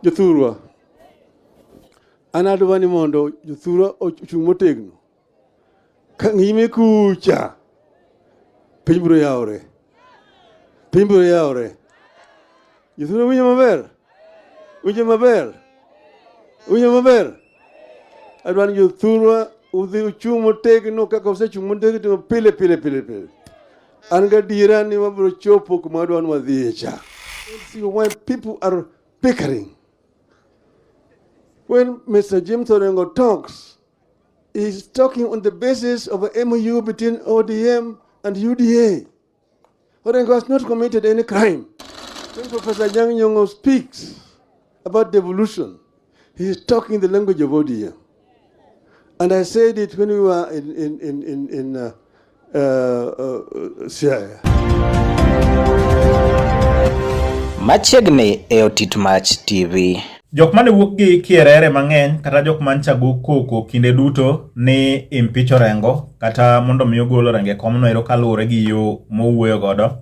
Jothurwa, anadwani mondo jothurwa ochung' motegno. Kang'ime kucha, piny biro yawre. Piny biro yawre. Jothurwa winjo maber? Winjo maber? Winjo maber? Adwani jothurwa udhi uchung' motegno kaka osechung' motegno pile. An gadiera ni wabiro chopo kuma wadwani wadhiye cha. See why people are bickering. When Mr. James Orengo talks, he's talking on the basis of an MOU between ODM and UDA. Orengo has not committed any crime. When Professor NYONG'O speaks about devolution, he is talking the language of ODM. And I said it when we were in Siaya. Machiegni e Otit Mach TV. Jok mane wuok gi kierere mang'eny kata jok man chago koko kinde duto ni impeach Orengo kata mondo mi ogol Orengo e kom no ero kaluwore gi yo mowuoyo godo.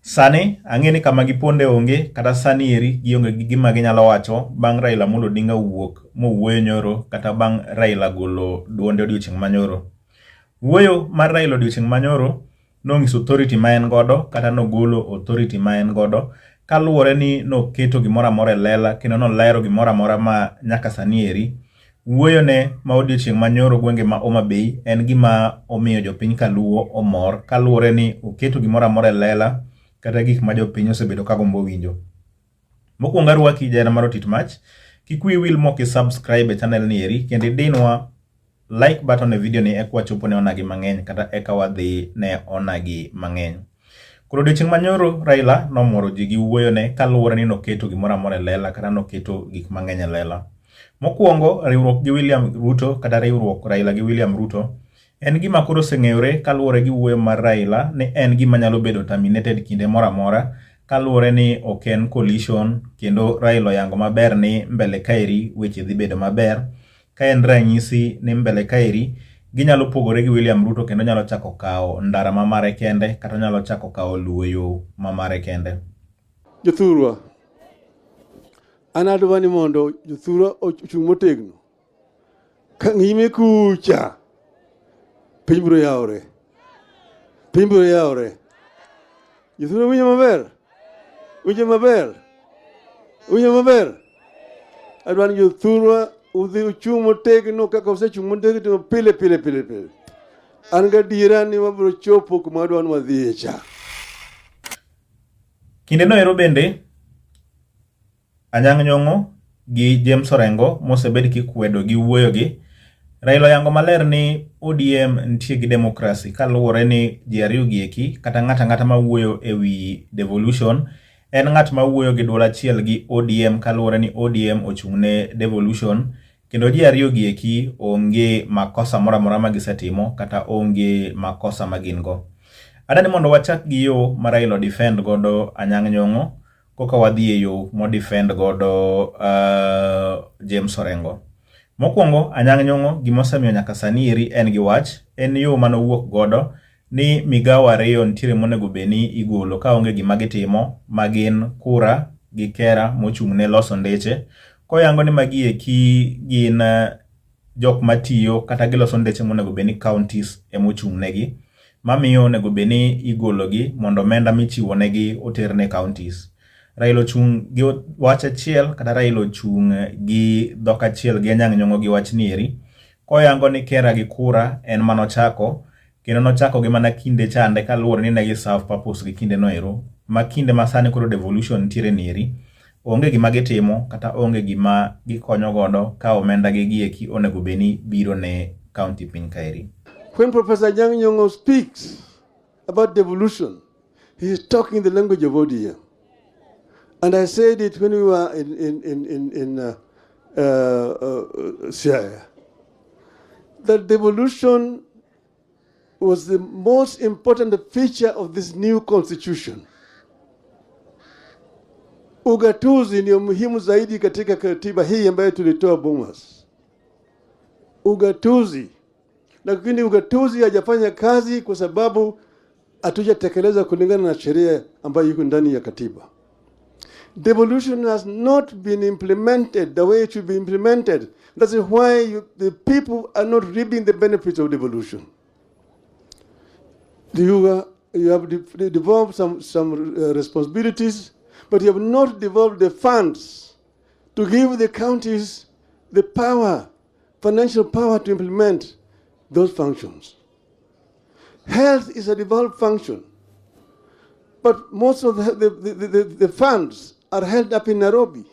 Sani ang'e ni kama giponde onge kata sani eri gionge gi gima ginyalo wacho bang' Raila Amolo Odinga wuok mowuoyo nyoro kata bang' Raila golo duonde odiochieng' manyoro. Wuoyo mar Raila odiochieng' manyoro nong'iso authority ma en godo kata nogolo authority ma en godo kaluwore ni noketo gimoro amora e lela kendo nolero gimoro amora ma nyaka sani eri. Wuoyo ne ma odiochieng' manyoro gwenge ma Homa Bay en gima omiyo jopiny kaluo omor kaluwore ni oketo gimoro amora e lela kata gik ma jopiny osebedo ka gombo winjo. Mokwongo arwaki jana mar Otit Mach, kik wiyi wil mok i-subscribe e channel ni eri kendo idinwa like button e video ni eka wachopo ne onagi mang'eny kata eka wadhi ne onagi mang'eny. Koro odiochieng' manyoro Raila nomoro ji gi wuoyo ne kaluwore ni noketo gimoro amora e lela kata noketo gik mang'eny e lela. Mokwongo riwruok gi William Ruto kata riwruok Raila gi William Ruto en gima koro oseng'eyore kaluwore gi wuoyo mar Raila ni en gima nyalo bedo terminated kinde moro amora kaluwore ni ok en coalition kendo Raila oyango maber ni mbele kaeri weche dhi bedo maber. Ka en ranyisi ni mbele kaeri ginyalo pogore gi William Ruto kendo nyalo chako kawo ndara mamare kende kata nyalo chako kawo luoyo mamare kende. Jothurwa, anadwani mondo jothurwa ochung' motegno. Kang'ime kucha, piny biro yawre. Piny biro yawre. Jothurwa winjo maber? Winjo maber? Winjo maber? Adwani jothurwa udhi uchung' motegno kaka osechung' motegno pile. An gadiera ni wabiro chopo kuma wadwani wadhiye cha. Kinde no ero bende NYONG'O gi James Orengo mosebed kikwedo gi wuoyo gi. Raila yango maler ni ODM nitie gi demokrasi kaluwore ni ji ariyo gi eki kata ng'ata ma wuoyo e wi devolution en ng'at ma wuoyo gi duol achiel gi ODM kaluwore ni ODM ochung' ne devolution kendo ji ariyo gi eki onge makosa moro amora ma gisetimo kata onge makosa ma gin go. Adani mondo wachak gi yo ma Raila defend godo NYONG'O koka wadhi e yo mo defend godo James Orengo. Mokwongo NYONG'O gimosemiyo nyaka sani eri en gi wach en yo manowuok godo ni migawo ariyo nitiere monego beni igolo ka onge gima gitimo magin kura gi kera mochung' ne loso ndeche. Koyango ni magi eki gin jok matiyo kata giloso ndeche monego beni counties emochung' negi mamiyo onego beni igologi mondo omenda michiwo negi oterne counties. Raila ochung' gi wach achiel kata Raila ochung' gi dhok achiel gi NYONG'O gi wach ni eri. Koyango ni kera gi kura en manochako kendo nochako gi mana kinde chande kaluwore ni negi serve purpose gi kinde no ero ma kinde masani koro devolution nitiere ni eri onge gima gitimo kata onge gima gikonyo godo ka omenda gi eki onego beni biro ne county piny kaeri. When Professor NYONG'O speaks about devolution, he is talking the language of ODM. And I said it when we were in Siaya. That devolution was the most important feature of this new constitution. Ugatuzi ni muhimu zaidi katika katiba hii ambayo tulitoa Bomas. Ugatuzi. Lakini ugatuzi hajafanya kazi kwa sababu hatujatekeleza kulingana na sheria ambayo iko ndani ya katiba. Devolution has not been implemented the way it should be implemented. That's why the people are not reaping the benefits of devolution. You have devolved some responsibilities, but you have not devolved the funds to give the counties the power, financial power to implement those functions. Health is a devolved function, but most of the funds are held up in Nairobi.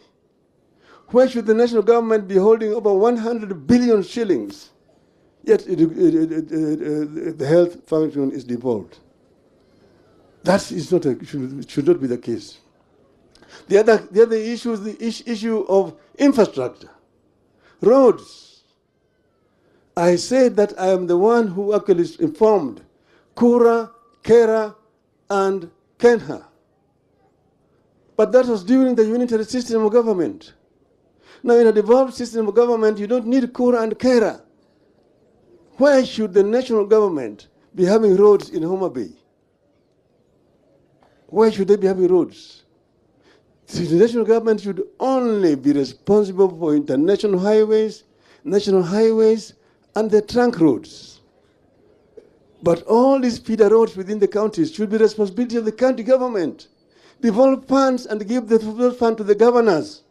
Where should the national government be holding over 100 billion shillings? Yet the health function is devolved. That is not should not be the case. The other issue is the issue of infrastructure, roads. I said that I am the one who actually informed Kura, Kera, and Kenha. But that was during the unitary system of government. Now, in a devolved system of government, you don't need Kura and Kera. Why should the national government be having roads in Homa Bay? Why should they be having roads? The national government should only be responsible for international highways, national highways, and the trunk roads. But all these feeder roads within the counties should be the responsibility of the county government. Devolve funds and give those funds to the governors.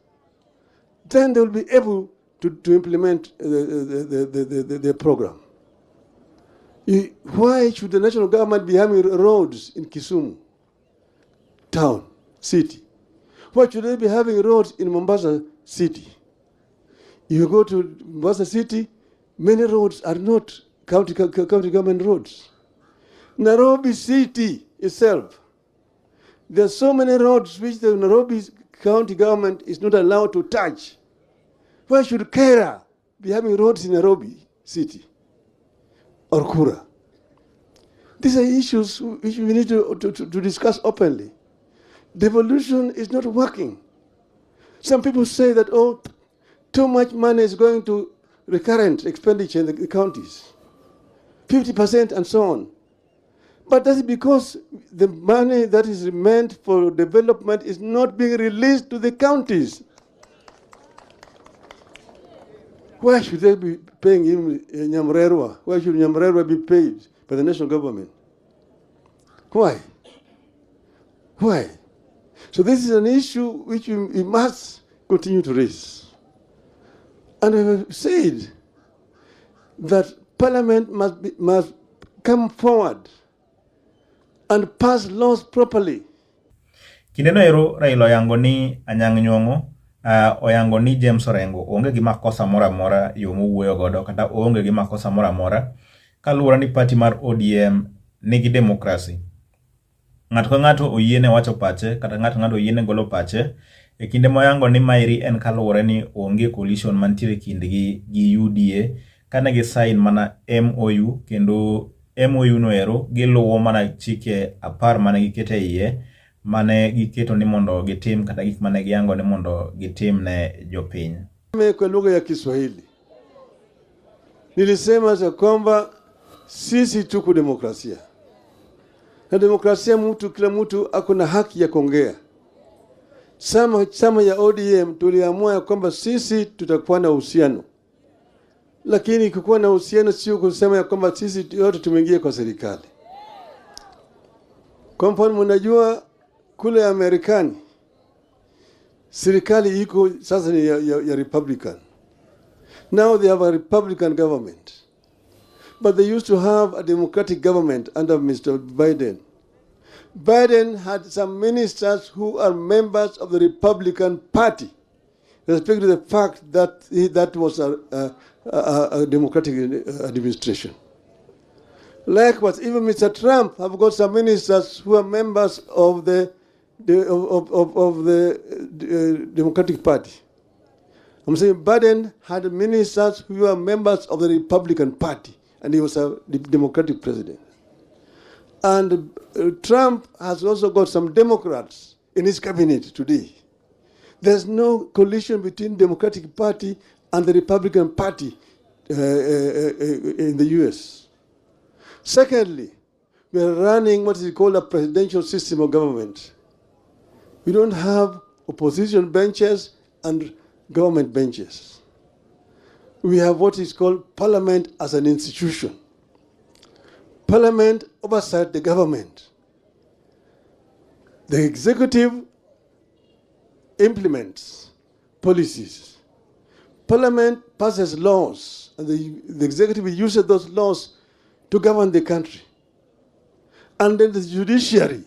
Then they will be able to implement the program. Why should the national government be having roads in Kisumu town, city? Why should they be having roads in Mombasa city? You go to Mombasa city, many roads are not county government roads. Nairobi city itself, there are so many roads which the Nairobi county government is not allowed to touch. Why should Kera be having roads in Nairobi city or Kura? These are issues which we need to discuss openly. Devolution is not working. Some people say that, oh, too much money is going to recurrent expenditure in the counties, 50% and so on. But that's because the money that is meant for development is not being released to the counties. Why should they be paying him Nyamrerwa? Why should Nyamrerwa be paid by the national government? Why? Why? So this is an issue which we must continue to raise. And I have said that Parliament must come forward and pass laws properly. Kindeno ero Raila oyango ni Anyang' Nyong'o oyango ni James Orengo onge gi makosa mora mora yo mowuoyo godo kata onge gi makosa mora mora kaluwore ni party mar ODM nigi demokrasi. Ng'ato ka ng'ato oyiene wacho pache kata ng'ato ng'ato oyiene golo pache. E kinde moyango ni mairi en kaluwore ni onge coalition mantiere kindgi gi UDA kane gi sign mana MOU, kendo MOU no ero giluwo mana chike 10 mane gikete iye mane giketo ni mondo gitim kata gik mane giyango ni mondo gitim ne jopiny. Kwa lugha ya Kiswahili nilisema kwamba sisi tuko demokrasia. Na demokrasia kila mtu akona haki ya kuongea. Sama ya ODM tuliamua kwamba sisi tutakuwa na uhusiano. Lakini kukuwa na uhusiano sio kusema ya kwamba sisi yote tumeingia kwa serikali. Kwa mfano mnajua kule Amerikani serikali iko sasa ni ya Republican. Now they have a Republican government. But they used to have a Democratic government under Mr. Biden. Biden had some ministers who are members of the Republican Party, respect to the fact that that was a Democratic administration. Likewise, even Mr. Trump have got some ministers who are members of the Democratic Party. I'm saying Biden had ministers who are members of the Republican Party, and he was a Democratic president. And Trump has also got some Democrats in his cabinet today. There's no collision between Democratic Party and the Republican Party in the US. Secondly, we are running what is called a presidential system of government. We don't have opposition benches and government benches. We have what is called parliament as an institution. Parliament oversight the government. The executive implements policies. Parliament passes laws, and the executive uses those laws to govern the country. And then the judiciary,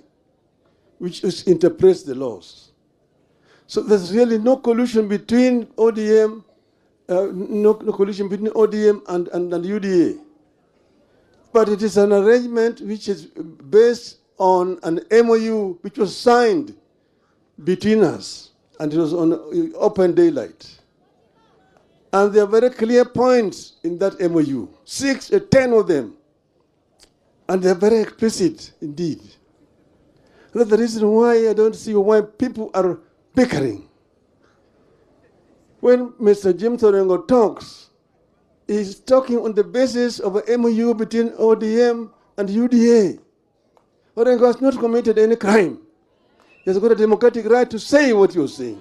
which interprets the laws. So there's really no collusion between ODM, no collusion between ODM and UDA. But it is an arrangement which is based on an MOU which was signed between us, and it was on open daylight. And there are very clear points in that MOU, 10 of them. And they're very explicit indeed. That's the reason why I don't see why people are bickering. When Mr. James Orengo talks, he's talking on the basis of an MOU between ODM and UDA. Orengo has not committed any crime. He has got a democratic right to say what you're saying.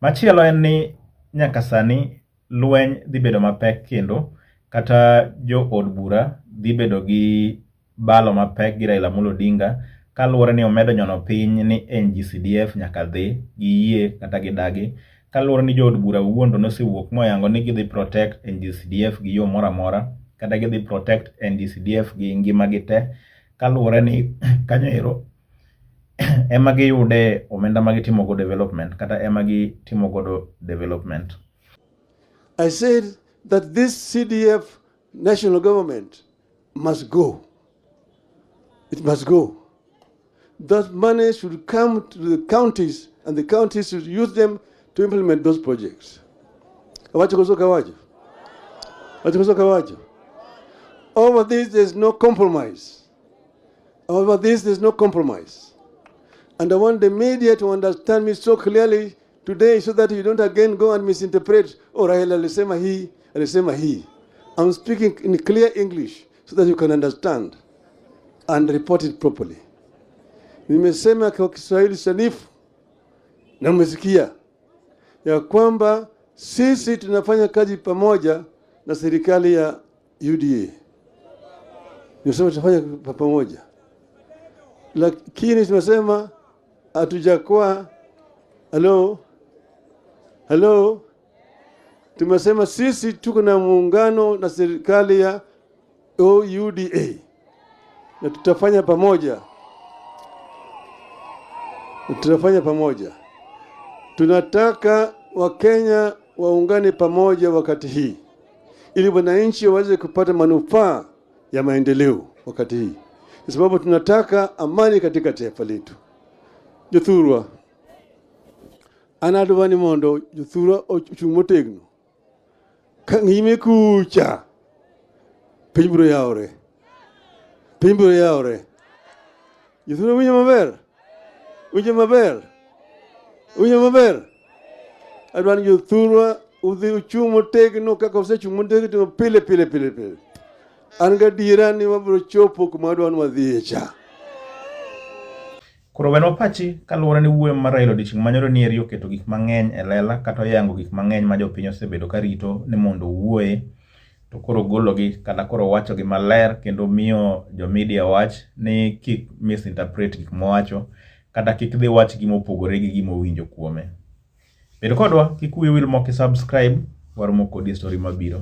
Machielo en ni nyaka sani lweny dhi bedo mapek kendo kata jo od bura dhi bedo gi balo mapek gi Raila Amolo Odinga kaluwore ni omedo nyono piny ni NGCDF nyaka dhi gi yie kata gi dagi kaluwore ni jo od bura wuondo nosewuok moyango ni gidhi protect NGCDF gi yo moro amora kata gidhi protect NGCDF gi ngimagi te kaluwore ni kanyo ero ema giyude omenda magitimogo development kata ema gitimogo development. I said that this CDF national government must go. It must go. That money should come to the counties, and the counties should use them to implement those projects. Over this, there's no compromise. Over this, there's no compromise. And I want the media to understand me so clearly today so that you don't again go and misinterpret, oh, Raila alisema he. I'm speaking in clear English so that you can understand and report it properly. Nimesema kwa Kiswahili sanifu na mmesikia ya kwamba sisi tunafanya kazi pamoja na serikali ya UDA. Nimesema tunafanya pamoja. Lakini tumesema hatujakuwa hello tumesema sisi tuko na muungano na serikali ya UDA na tutafanya pamoja. Tunataka Wakenya waungane pamoja wakati hii ili wananchi waweze kupata manufaa ya maendeleo wakati hii, kwa sababu tunataka amani katika taifa letu. Jothurwa anadwani mondo jothurwa ochung' motegno ka ng'ime kucha piny biro yawore. Jothurwa winjo maber adwani jothurwa udhi uchung' motegno kaka osechung' motegno pile an gadiera ni wabiro chopo kuma wadwani wadhiye cha. Koro wenwa pachi kaluwore ni wuoyo mar Raila odiochieng' manyoro ni eri oketo gik mang'eny e lela kata oyango gik mang'eny ma jopiny osebedo ka rito ni mondo owuoye, to koro gologi kata koro wachogi maler kendo miyo jo media wach ni kik misinterpret gik mowacho kata kik dhi wach gima opogore gi gima owinjo kuome. Bedo kodwa, kik wiyi wil moki subscribe, waromo kodi story mabiro.